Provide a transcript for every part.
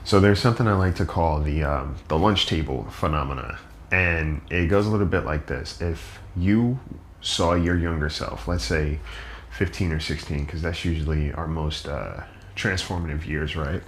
So there's something I like to call the lunch table phenomena, and it goes a little bit like this: if you saw your younger self, let's say 15 or 16, because that's usually our most transformative years, right?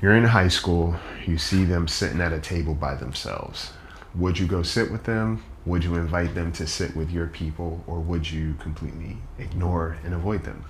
You're in high school, you see them sitting at a table by themselves. Would you go sit with them? Would you invite them to sit with your people, or would you completely ignore and avoid them?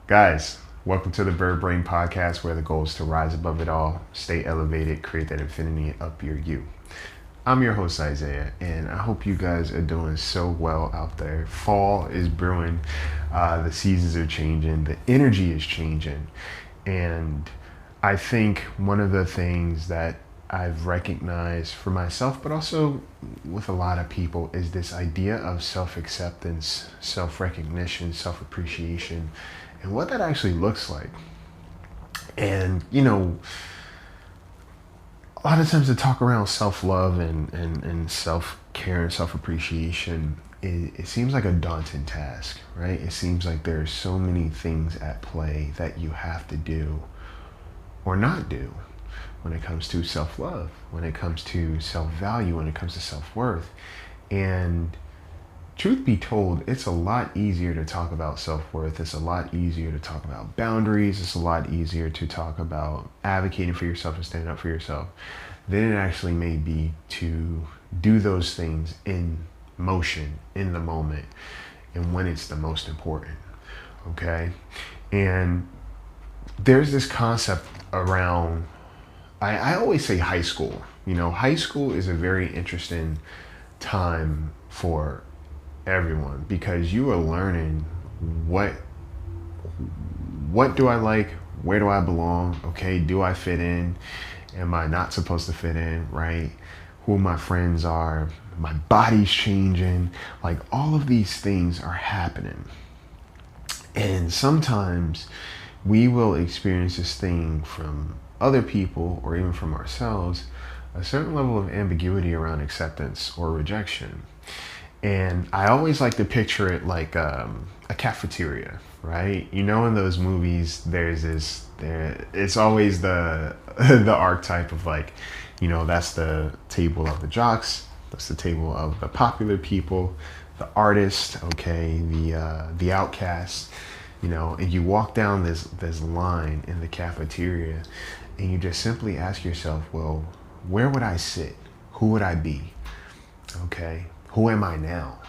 Guys, welcome to the Bird Brain Podcast, where the goal is to rise above it all, stay elevated, create that infinity, and up your you. I'm your host, Isaiah, and I hope you guys are doing so well out there. Fall is brewing, the seasons are changing, the energy is changing, and I think one of the things that I've recognized for myself, but also with a lot of people, is this idea of self-acceptance, self-recognition, self-appreciation, and what that actually looks like. And, a lot of times the talk around self-love and self-care and self-appreciation, it seems like a daunting task, right? It seems like there's so many things at play that you have to do or not do when it comes to self-love, when it comes to self-value, when it comes to self-worth. And truth be told, it's a lot easier to talk about self-worth. It's a lot easier to talk about boundaries. It's a lot easier to talk about advocating for yourself and standing up for yourself than it actually may be to do those things in motion, in the moment, and when it's the most important, okay? And there's this concept around, I always say high school. High school is a very interesting time for everyone, because you are learning what do I like, where do I belong, okay, do I fit in, am I not supposed to fit in, right? Who my friends are, my body's changing, like all of these things are happening. And sometimes we will experience this thing from other people or even from ourselves, a certain level of ambiguity around acceptance or rejection. And I always like to picture it like a cafeteria, right? In those movies, it's always the the archetype of like, that's the table of the jocks, that's the table of the popular people, the artist, okay, the outcast, and you walk down this line in the cafeteria, and you just simply ask yourself, well, where would I sit? Who would I be? Okay. Who am I now?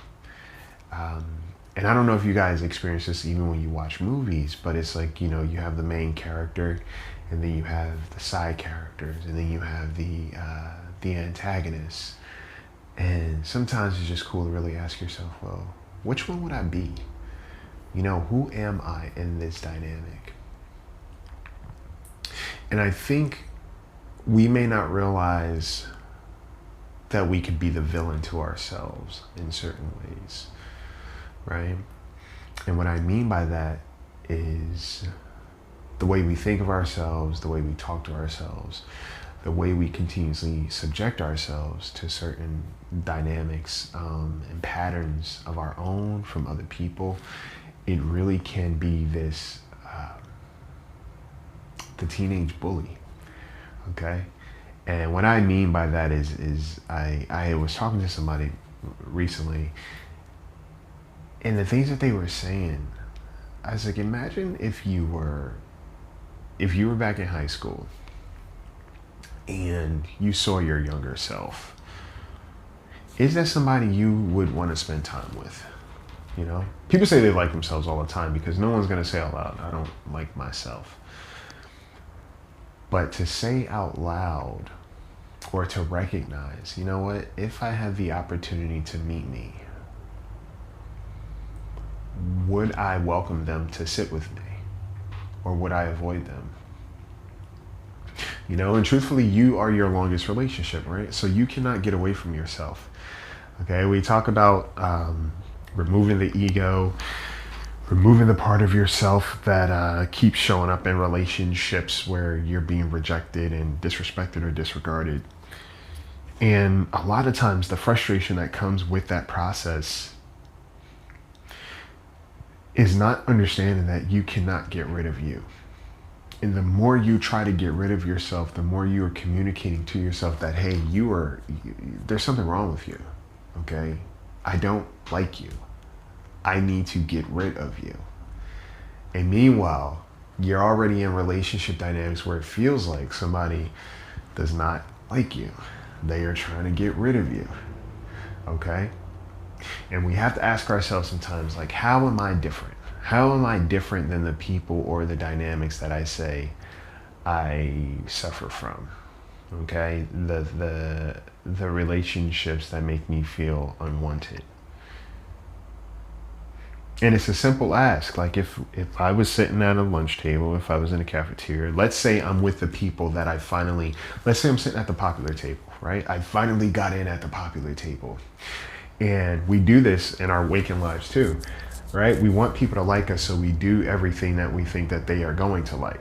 And I don't know if you guys experience this even when you watch movies, but it's like, you have the main character, and then you have the side characters, and then you have the antagonist. And sometimes it's just cool to really ask yourself, well, which one would I be? Who am I in this dynamic? And I think we may not realize that we could be the villain to ourselves in certain ways, right? And what I mean by that is the way we think of ourselves, the way we talk to ourselves, the way we continuously subject ourselves to certain dynamics and patterns of our own from other people. It really can be this, the teenage bully, okay? And what I mean by that is I was talking to somebody recently, and the things that they were saying, I was like, imagine if you were back in high school and you saw your younger self. Is that somebody you would want to spend time with? People say they like themselves all the time, because no one's going to say out loud, I don't like myself. But to say out loud, or to recognize, you know what, if I had the opportunity to meet me, would I welcome them to sit with me, or would I avoid them? You know, and truthfully, you are your longest relationship, right? So you cannot get away from yourself. Okay, we talk about removing the ego, removing the part of yourself that keeps showing up in relationships where you're being rejected and disrespected or disregarded. And a lot of times the frustration that comes with that process is not understanding that you cannot get rid of you. And the more you try to get rid of yourself, the more you are communicating to yourself that, hey, there's something wrong with you. Okay? I don't like you. I need to get rid of you. And meanwhile, you're already in relationship dynamics where it feels like somebody does not like you. They are trying to get rid of you. Okay? And we have to ask ourselves sometimes, like, how am I different? How am I different than the people or the dynamics that I say I suffer from? Okay? The relationships that make me feel unwanted. And it's a simple ask. Like if I was sitting at a lunch table, if I was in a cafeteria, let's say I'm with the people that let's say I'm sitting at the popular table, right? I finally got in at the popular table. And we do this in our waking lives too, right? We want people to like us, so we do everything that we think that they are going to like,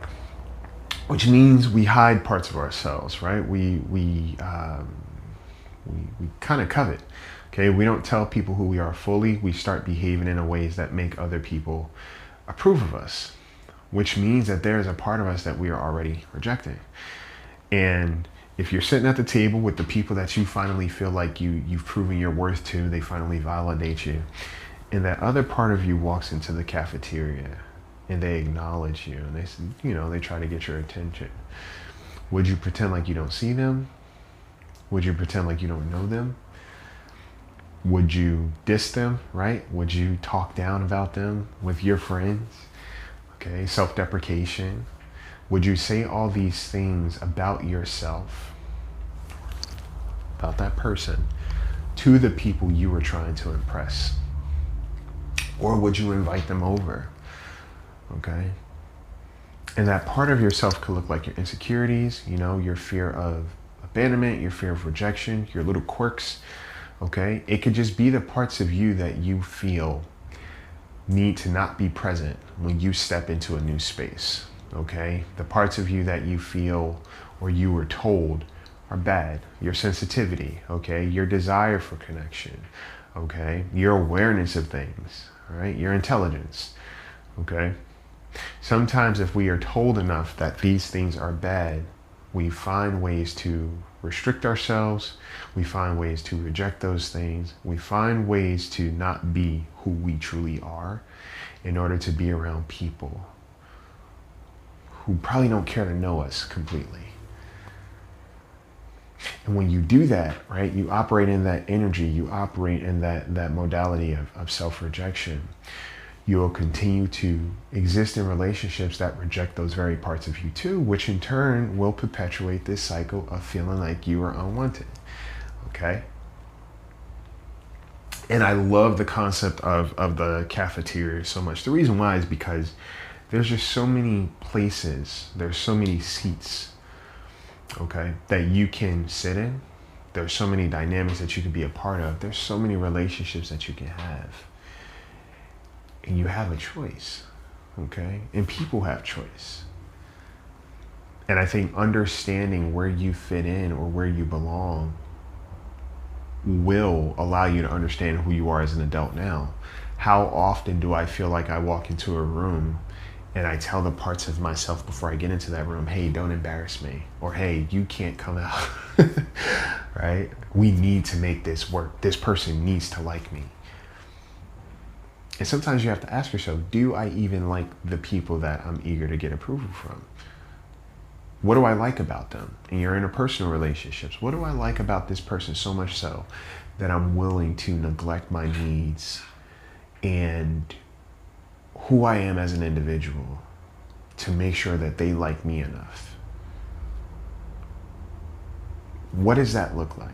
which means we hide parts of ourselves, right? We kind of covet. Okay, we don't tell people who we are fully. We start behaving in ways that make other people approve of us, which means that there is a part of us that we are already rejecting. And if you're sitting at the table with the people that you finally feel like you've proven your worth to, they finally validate you, and that other part of you walks into the cafeteria and they acknowledge you and they try to get your attention. Would you pretend like you don't see them? Would you pretend like you don't know them? Would you diss them, right? Would you talk down about them with your friends? Okay, self-deprecation. Would you say all these things about yourself, about that person, to the people you were trying to impress? Or would you invite them over? Okay? And that part of yourself could look like your insecurities, your fear of abandonment, your fear of rejection, your little quirks. Okay? It could just be the parts of you that you feel need to not be present when you step into a new space. Okay? The parts of you that you feel or you were told are bad. Your sensitivity, okay? Your desire for connection, okay? Your awareness of things, all right? Your intelligence, okay? Sometimes if we are told enough that these things are bad, we find ways to restrict ourselves. We find ways to reject those things. We find ways to not be who we truly are in order to be around people who probably don't care to know us completely. And when you do that, right, you operate in that energy, you operate in that modality of self-rejection. You will continue to exist in relationships that reject those very parts of you too, which in turn will perpetuate this cycle of feeling like you are unwanted. Okay? And I love the concept of the cafeteria so much. The reason why is because there's just so many places, there's so many seats, okay, that you can sit in. There's so many dynamics that you can be a part of. There's so many relationships that you can have. And you have a choice, okay? And people have choice. And I think understanding where you fit in or where you belong will allow you to understand who you are as an adult now. How often do I feel like I walk into a room and I tell the parts of myself before I get into that room, hey, don't embarrass me. Or, hey, you can't come out, right? We need to make this work. This person needs to like me. And sometimes you have to ask yourself, do I even like the people that I'm eager to get approval from? What do I like about them? In your interpersonal relationships, what do I like about this person so much so that I'm willing to neglect my needs and who I am as an individual to make sure that they like me enough? What does that look like?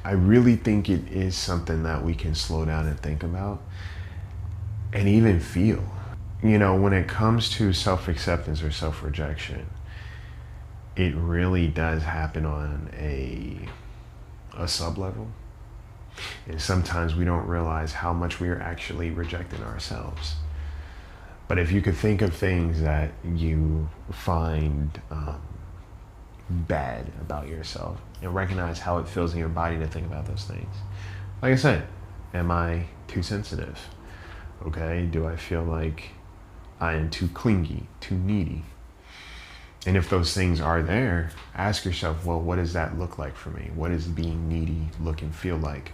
I really think it is something that we can slow down and think about and even feel. You know, when it comes to self-acceptance or self-rejection, it really does happen on a sub-level. And sometimes we don't realize how much we are actually rejecting ourselves. But if you could think of things that you find bad about yourself and recognize how it feels in your body to think about those things. Like I said, am I too sensitive? Okay, do I feel like I am too clingy, too needy? And if those things are there, ask yourself, well, what does that look like for me? What does being needy look and feel like?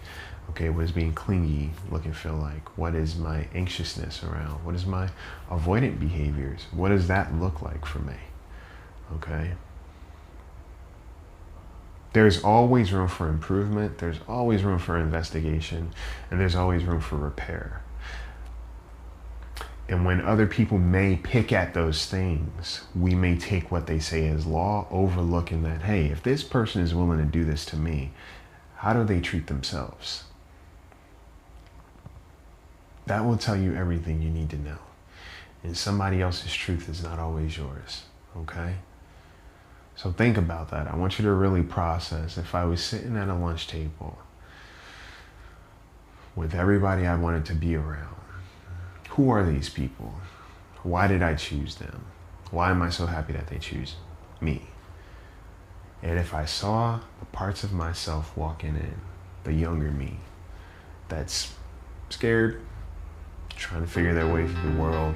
Okay, what does being clingy look and feel like? What is my anxiousness around? What is my avoidant behaviors? What does that look like for me? Okay. There's always room for improvement. There's always room for investigation. And there's always room for repair. And when other people may pick at those things, we may take what they say as law, overlooking that, hey, if this person is willing to do this to me, how do they treat themselves? That will tell you everything you need to know. And somebody else's truth is not always yours, okay? So think about that. I want you to really process, if I was sitting at a lunch table with everybody I wanted to be around, who are these people? Why did I choose them? Why am I so happy that they choose me? And if I saw the parts of myself walking in, the younger me, that's scared, trying to figure their way through the world,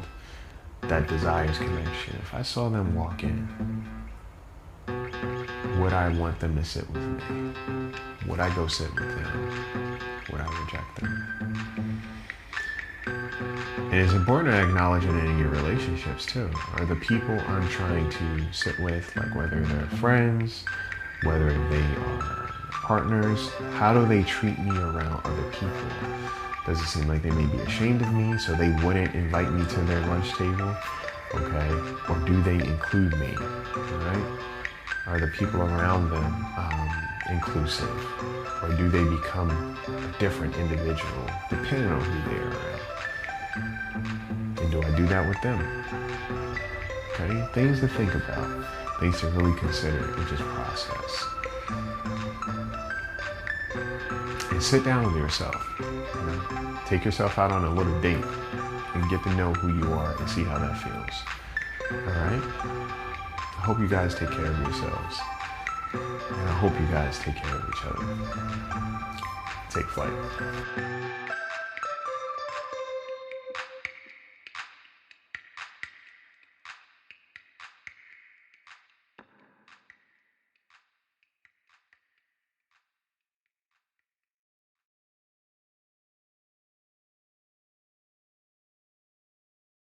that desires connection, if I saw them walk in, would I want them to sit with me? Would I go sit with them? Would I reject them? And it's important to acknowledge it in your relationships too. Are the people I'm trying to sit with, like whether they're friends, whether they are partners, how do they treat me around other people? Does it seem like they may be ashamed of me, so they wouldn't invite me to their lunch table? Okay, or do they include me, right? Are the people around them inclusive? Or do they become a different individual depending on who they are around? And do I do that with them? Okay, things to think about, things to really consider and just process. And sit down with yourself. You know? Take yourself out on a little date and get to know who you are and see how that feels. All right? I hope you guys take care of yourselves. And I hope you guys take care of each other. Take flight.